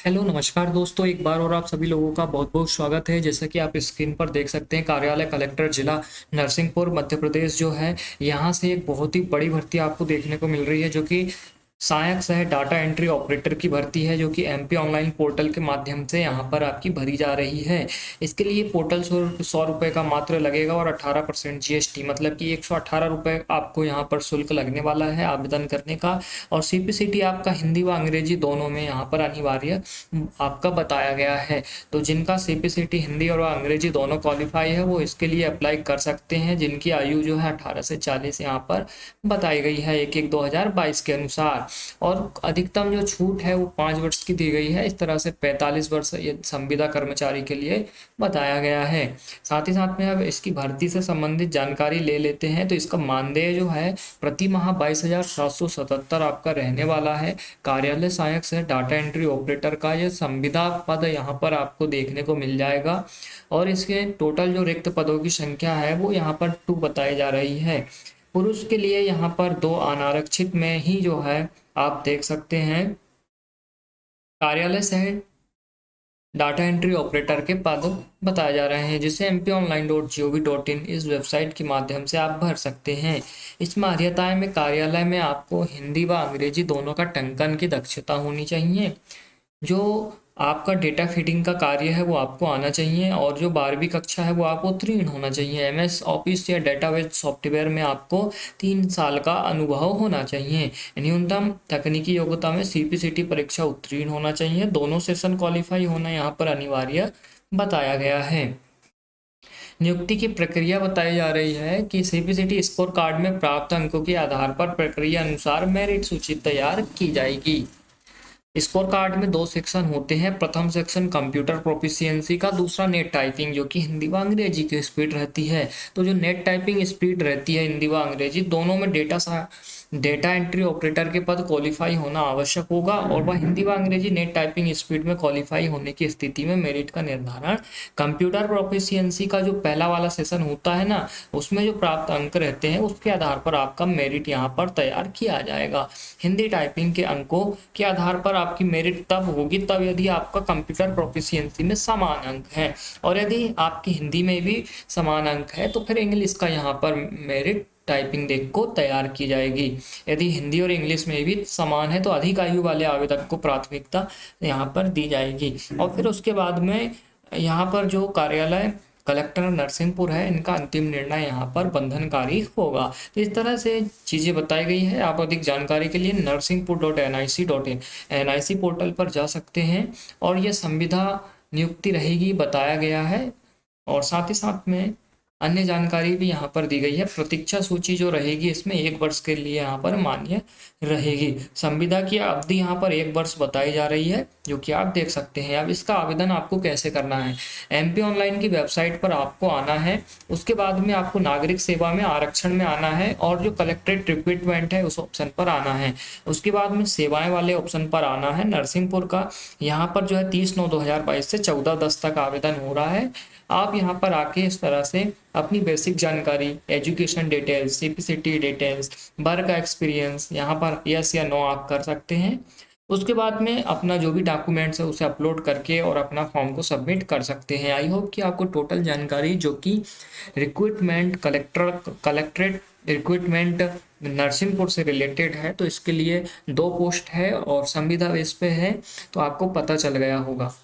Hello नमस्कार दोस्तों, एक बार और आप सभी लोगों का बहुत बहुत स्वागत है। जैसा कि आप स्क्रीन पर देख सकते हैं, कार्यालय कलेक्टर जिला नरसिंहपुर मध्य प्रदेश जो है, यहाँ से एक बहुत ही बड़ी भर्ती आपको देखने को मिल रही है, जो कि सहायक सह डाटा एंट्री ऑपरेटर की भर्ती है, जो कि एमपी ऑनलाइन पोर्टल के माध्यम से यहाँ पर आपकी भरी जा रही है। इसके लिए पोर्टल 100 रुपये का मात्र लगेगा और 18% जीएसटी, मतलब कि 118 रुपये आपको यहाँ पर शुल्क लगने वाला है आवेदन करने का। और सीपीसीटी आपका हिंदी व अंग्रेजी दोनों में यहाँ पर अनिवार्य आपका बताया गया है। तो जिनका सीपीसीटी हिंदी और अंग्रेजी दोनों क्वालिफाई है, वो इसके लिए अप्लाई कर सकते हैं, जिनकी आयु जो है 18 से 40 यहाँ पर बताई गई है 1/1/2022 के अनुसार। और अधिकतम जो छूट है वो 5 वर्ष की दी गई है। इस तरह से 45 वर्ष ये संविदा कर्मचारी के लिए बताया गया है। साथ ही साथ में अब इसकी भर्ती से संबंधित जानकारी ले लेते हैं। तो इसका मानदेय जो है प्रति माह 22,777 आपका रहने वाला है। कार्यालय सहायक से डाटा एंट्री ऑपरेटर का ये संविदा पद यहाँ पर आपको देखने को मिल जाएगा। और इसके टोटल जो रिक्त पदों की संख्या है वो यहाँ पर 2 बताई जा रही है। पुरुष के लिए यहाँ पर 2 अनारक्षित में ही जो है आप देख सकते हैं, कार्यालय सह डाटा एंट्री ऑपरेटर के पद बताए जा रहे हैं, जिसे mponline.gov.in इस वेबसाइट के माध्यम से आप भर सकते हैं। इसमें वरीयताएं में कार्यालय में आपको हिंदी व अंग्रेजी दोनों का टंकन की दक्षता होनी चाहिए। जो आपका डेटा फीडिंग का कार्य है वो आपको आना चाहिए, और जो 12वीं कक्षा है वो आपको उत्तीर्ण होना चाहिए। एमएस ऑफिस या डेटाबेस सॉफ्टवेयर में आपको 3 साल का अनुभव होना चाहिए। न्यूनतम तकनीकी योग्यता में सीपीसीटी परीक्षा उत्तीर्ण होना चाहिए। दोनों सेशन क्वालिफाई होना यहाँ पर अनिवार्य बताया गया है। नियुक्ति की प्रक्रिया बताई जा रही है कि सीपीसीटी स्कोर कार्ड में प्राप्त अंकों के आधार पर प्रक्रिया अनुसार मेरिट सूची तैयार की जाएगी। स्कोर कार्ड में 2 सेक्शन होते हैं। प्रथम सेक्शन कंप्यूटर प्रोफिशिएंसी का, दूसरा नेट टाइपिंग, जो कि हिंदी व अंग्रेजी की स्पीड रहती है। तो जो नेट टाइपिंग स्पीड रहती है हिंदी व अंग्रेजी दोनों में डेटा एंट्री ऑपरेटर के पद क्वालिफाई होना आवश्यक होगा, और वह हिंदी व अंग्रेजी नेट टाइपिंग स्पीड में क्वालिफाई होने की स्थिति में मेरिट का निर्धारण कंप्यूटर प्रोफिशिएंसी का जो पहला वाला सेशन होता है ना, उसमें जो प्राप्त अंक रहते हैं उसके आधार पर आपका मेरिट यहाँ पर तैयार किया जाएगा। हिंदी टाइपिंग के अंकों के आधार पर आपकी मेरिट तब होगी तब यदि आपका कंप्यूटर प्रोफिशिएंसी में समान अंक है, और यदि आपकी हिंदी में भी समान अंक है तो फिर इंग्लिश का यहाँ पर मेरिट टाइपिंग देख को तैयार की जाएगी। यदि हिंदी और इंग्लिश में भी समान है तो अधिक आयु वाले आवेदक को प्राथमिकता यहाँ पर दी जाएगी। और फिर उसके बाद में यहाँ पर जो कार्यालय कलेक्टर नरसिंहपुर है, इनका अंतिम निर्णय यहाँ पर बंधनकारी होगा। तो इस तरह से चीज़ें बताई गई है। आप अधिक जानकारी के लिए narsinghpur.nic.in एनआईसी पोर्टल पर जा सकते हैं, और ये संविदा नियुक्ति रहेगी बताया गया है। और साथ ही साथ में अन्य जानकारी भी यहाँ पर दी गई है। प्रतीक्षा सूची जो रहेगी इसमें 1 वर्ष के लिए यहाँ पर मान्य रहेगी। संविदा की अवधि यहाँ पर 1 वर्ष बताई जा रही है, जो कि आप देख सकते हैं। अब इसका आवेदन आपको कैसे करना है, एमपी ऑनलाइन की वेबसाइट पर आपको आना है। उसके बाद में आपको नागरिक सेवा में आरक्षण में आना है, और जो कलेक्ट्रेट रिक्रूटमेंट है उस ऑप्शन पर आना है। उसके बाद में सेवाएं वाले ऑप्शन पर आना है। नरसिंहपुर का यहाँ पर जो है 30/9/2022 से 14/10 तक आवेदन हो रहा है। आप यहाँ पर आके इस तरह से अपनी बेसिक जानकारी, education details, CPCT details, work experience यहाँ पर यस या नो आप कर सकते हैं। उसके बाद में अपना जो भी डॉक्यूमेंट्स है उसे अपलोड करके और अपना फॉर्म को सबमिट कर सकते हैं। आई होप कि आपको टोटल जानकारी जो कि रिक्रूटमेंट कलेक्ट्रेट रिक्रूटमेंट नरसिंहपुर से रिलेटेड है, तो इसके लिए 2 पोस्ट है और संविदा बेस पे है, तो आपको पता चल गया होगा।